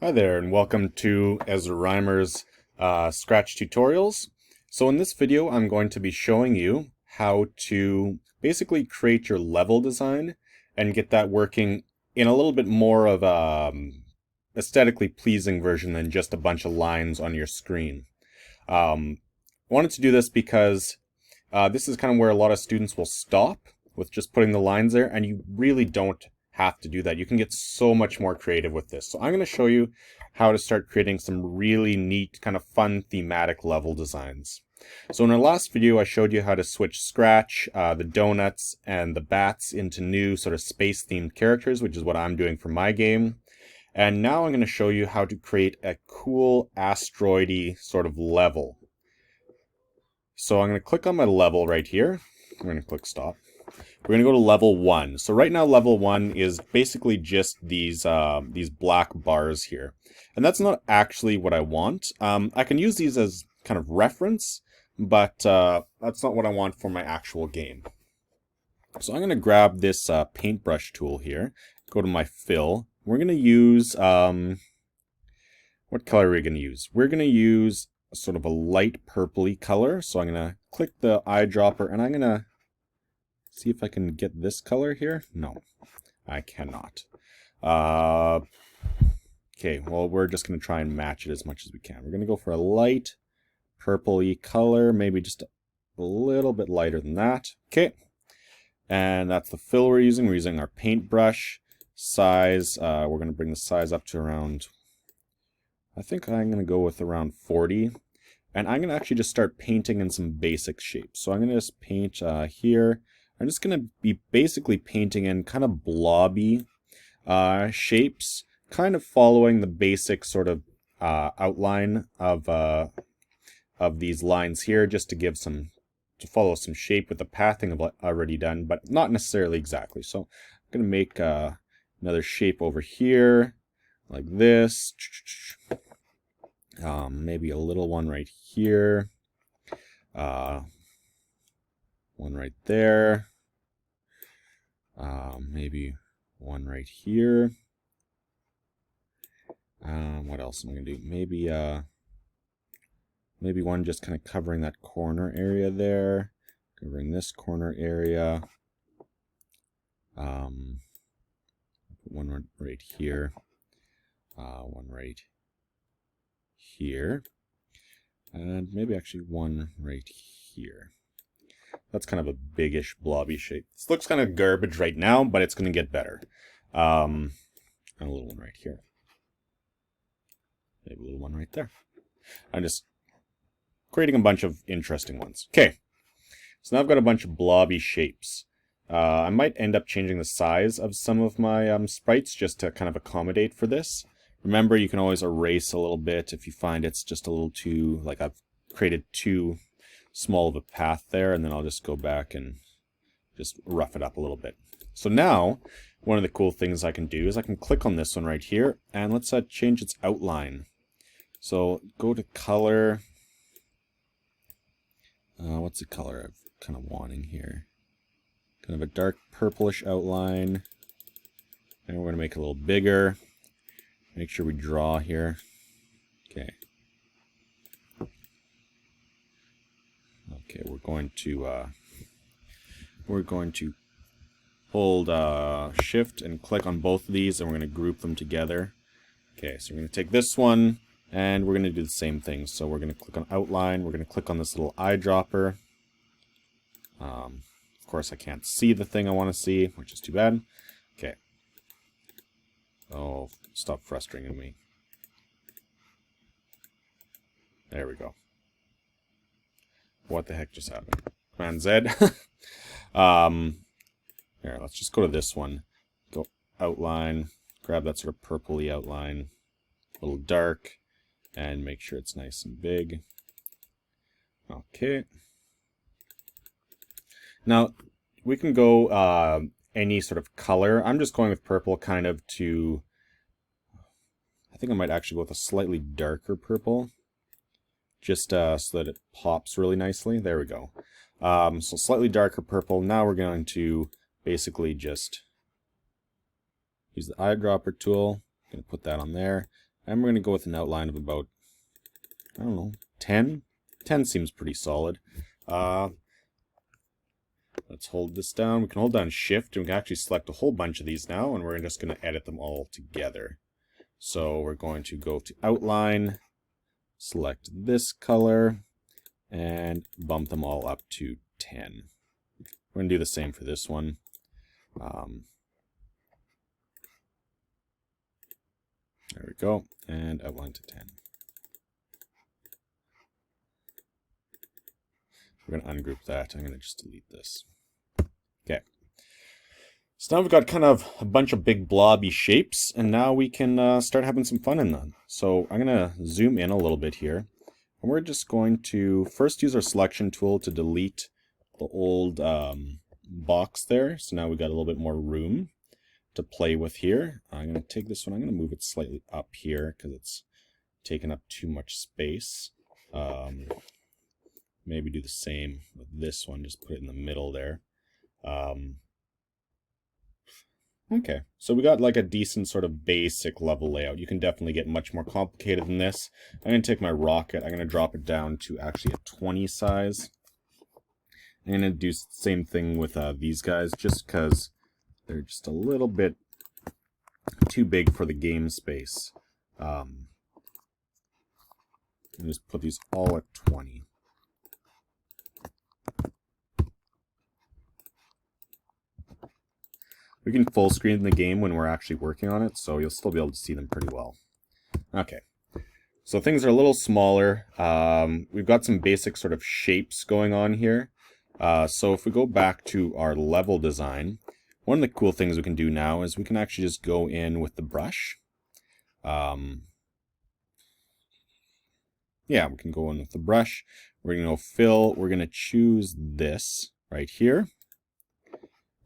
Hi there, and welcome to Ezra Reimer's Scratch tutorials. So in this video, I'm going to be showing you how to basically create your level design and get that working in a little bit more of a aesthetically pleasing version than just a bunch of lines on your screen. I wanted to do this because this is kind of where a lot of students will stop with just putting the lines there, and you really don't have to do that. You can get so much more creative with this. So I'm going to show you how to start creating some really neat, kind of fun thematic level designs. So in our last video, I showed you how to switch Scratch, the donuts, and the bats into new sort of space-themed characters, which is what I'm doing for my game. And now I'm going to show you how to create a cool asteroidy sort of level. So I'm going to click on my level right here. I'm going to click stop. We're going to go to level 1. So right now level 1 is basically just these black bars here. And that's not actually what I want. I can use these as kind of reference, but that's not what I want for my actual game. So I'm going to grab this paintbrush tool here, go to my fill. We're going to use, what color are we going to use? We're going to use sort of a light purpley color. So I'm going to click the eyedropper and I'm going to see if I can get this color here. No, I cannot. Okay, well, we're just going to try and match it as much as we can. We're going to go for a light purpley color, maybe just a little bit lighter than that. Okay, and that's the fill we're using. We're using our paintbrush size. We're going to bring the size up to around, I think I'm going to go with around 40. And I'm going to actually just start painting in some basic shapes. So I'm going to just paint here. I'm just going to be basically painting in kind of blobby shapes, kind of following the basic sort of outline of these lines here, just to give to follow some shape with the pathing I've already done, but not necessarily exactly. So I'm going to make another shape over here, like this. Maybe a little one right here. One right there. Maybe one right here. What else am I going to do? Maybe one just kind of covering that corner area there. Covering this corner area. One right here. One right here. And maybe actually one right here. That's kind of a biggish blobby shape. This looks kind of garbage right now, but it's going to get better. And a little one right here. Maybe a little one right there. I'm just creating a bunch of interesting ones. Okay, so now I've got a bunch of blobby shapes. I might end up changing the size of some of my sprites just to kind of accommodate for this. Remember, you can always erase a little bit if you find it's just a little too, like I've created too small of a path there, and then I'll just go back and just rough it up a little bit. So now, one of the cool things I can do is I can click on this one right here, and let's change its outline. So go to color. What's the color I'm kind of wanting here? Kind of a dark purplish outline. And we're going to make it a little bigger. Make sure we draw here. Okay. Okay, we're going to hold Shift and click on both of these, and we're going to group them together. Okay, so we're going to take this one, and we're going to do the same thing. So we're going to click on Outline. We're going to click on this little eyedropper. Of course, I can't see the thing I want to see, which is too bad. Okay. Oh, stop frustrating me. There we go. What the heck just happened? Command Z. Here, let's just go to this one. Go Outline. Grab that sort of purpley outline. A little dark. And make sure it's nice and big. Okay. Now, we can go any sort of color. I'm just going with purple kind of to... I think I might actually go with a slightly darker purple. Just so that it pops really nicely. There we go. So slightly darker purple. Now we're going to basically just use the eyedropper tool. I'm going to put that on there. And we're going to go with an outline of about, I don't know, 10? 10 seems pretty solid. Let's hold this down. We can hold down Shift, and we can actually select a whole bunch of these now, and we're just going to edit them all together. So we're going to go to Outline, select this color, and bump them all up to 10. We're going to do the same for this one. There we go, and outline to 10. We're going to ungroup that. I'm going to just delete this. Okay. So now we've got kind of a bunch of big blobby shapes, and now we can start having some fun in them. So I'm going to zoom in a little bit here, and we're just going to first use our selection tool to delete the old box there. So now we've got a little bit more room to play with here. I'm going to take this one, I'm going to move it slightly up here because it's taking up too much space. Maybe do the same with this one, just put it in the middle there. Okay, so we got like a decent sort of basic level layout. You can definitely get much more complicated than this. I'm going to take my rocket, I'm going to drop it down to actually a 20 size. I'm going to do the same thing with these guys, just because they're just a little bit too big for the game space. And just put these all at 20. We can full screen the game when we're actually working on it, so you'll still be able to see them pretty well. Okay, so things are a little smaller. We've got some basic sort of shapes going on here. So if we go back to our level design, one of the cool things we can do now is we can actually just go in with the brush. Yeah, we can go in with the brush. We're going to go fill. We're going to choose this right here.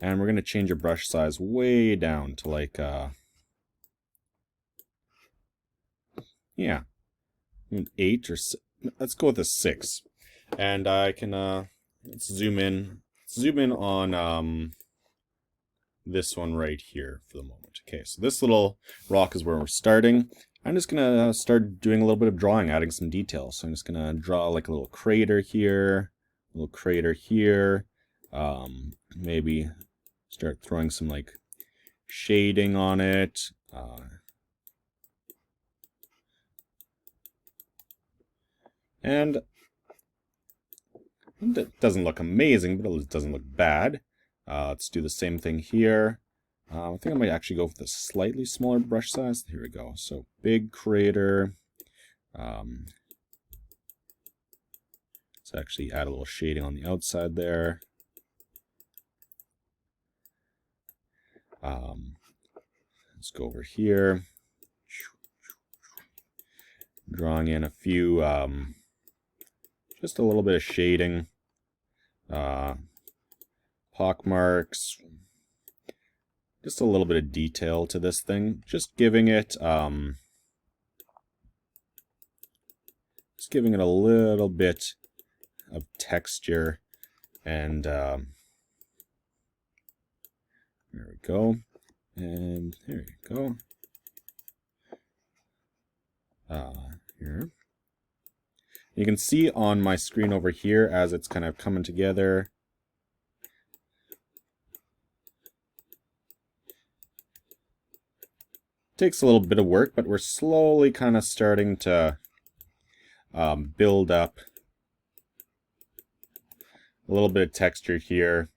And we're going to change your brush size way down to like, yeah, 8 or 6. Let's go with a 6. And I can, let's zoom in on this one right here for the moment. Okay, so this little rock is where we're starting. I'm just going to start doing a little bit of drawing, adding some details. So I'm just going to draw like a little crater here, a little crater here. Maybe start throwing some like shading on it. And it doesn't look amazing, but it doesn't look bad. Let's do the same thing here. I think I might actually go with a slightly smaller brush size. Here we go. So big crater. Let's actually add a little shading on the outside there. Let's go over here. Drawing in a few, just a little bit of shading. Pock marks. Just a little bit of detail to this thing. Just giving it a little bit of texture. And there we go. And there you go. Here. You can see on my screen over here as it's kind of coming together. Takes a little bit of work, but we're slowly kind of starting to build up a little bit of texture here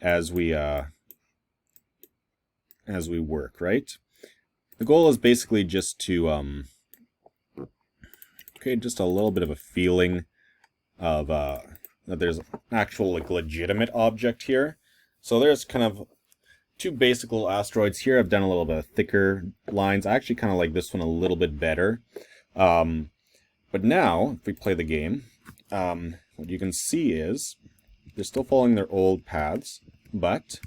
as we work, right? The goal is basically just to create just a little bit of a feeling of that there's an actual like legitimate object here. So there's kind of two basic little asteroids here. I've done a little bit of thicker lines. I actually kind of like this one a little bit better. But now, if we play the game, what you can see is they're still following their old paths, but...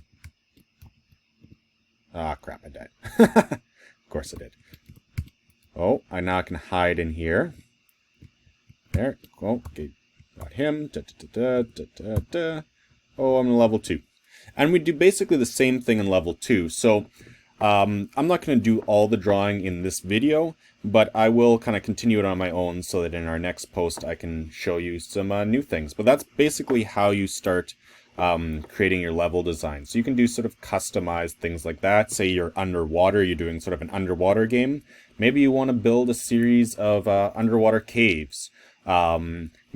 Ah, crap, I died. Of course I did. Oh, I now can hide in here. There. Oh, okay. Got him. Oh, I'm in level 2. And we do basically the same thing in level 2. So I'm not going to do all the drawing in this video, but I will kind of continue it on my own so that in our next post I can show you some new things. But that's basically how you start creating your level design. So you can do sort of customized things like that. Say you're underwater, you're doing sort of an underwater game. Maybe you want to build a series of underwater caves.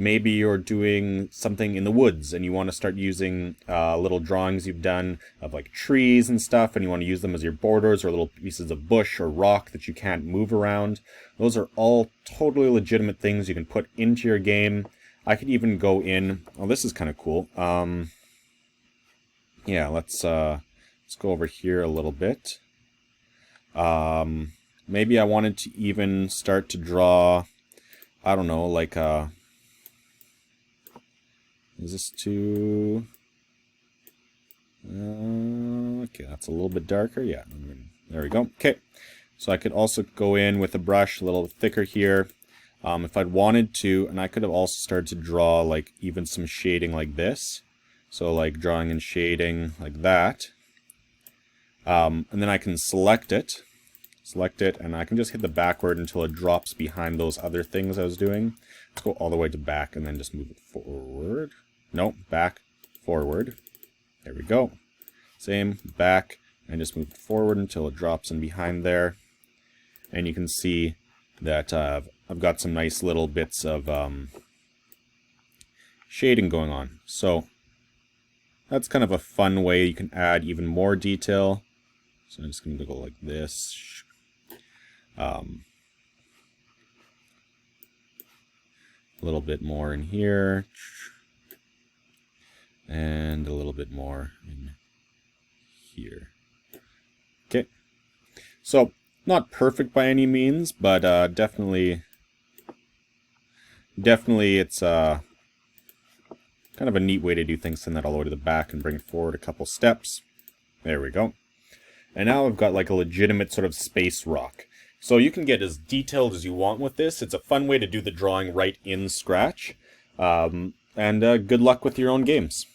Maybe you're doing something in the woods and you want to start using little drawings you've done of like trees and stuff, and you want to use them as your borders or little pieces of bush or rock that you can't move around. Those are all totally legitimate things you can put into your game. I could even go in, oh, this is kind of cool. Yeah, let's go over here a little bit. Maybe I wanted to even start to draw, I don't know, like, is this too, okay, that's a little bit darker, yeah, there we go, okay. So I could also go in with a brush a little thicker here, if I'd wanted to, and I could have also started to draw, like, even some shading like this, so like drawing and shading like that, and then I can select it, and I can just hit the backward until it drops behind those other things I was doing. Let's go all the way to back and then just move it forward. No, back, forward. There we go. Same, back, and just move it forward until it drops in behind there. And you can see that I've got some nice little bits of shading going on. So that's kind of a fun way you can add even more detail. So I'm just going to go like this. A little bit more in here, and a little bit more in here. Okay, so not perfect by any means, but definitely it's kind of a neat way to do things. Send that all the way to the back and bring it forward a couple steps. There we go. And now I've got like a legitimate sort of space rock. So you can get as detailed as you want with this. It's a fun way to do the drawing right in Scratch. And good luck with your own games.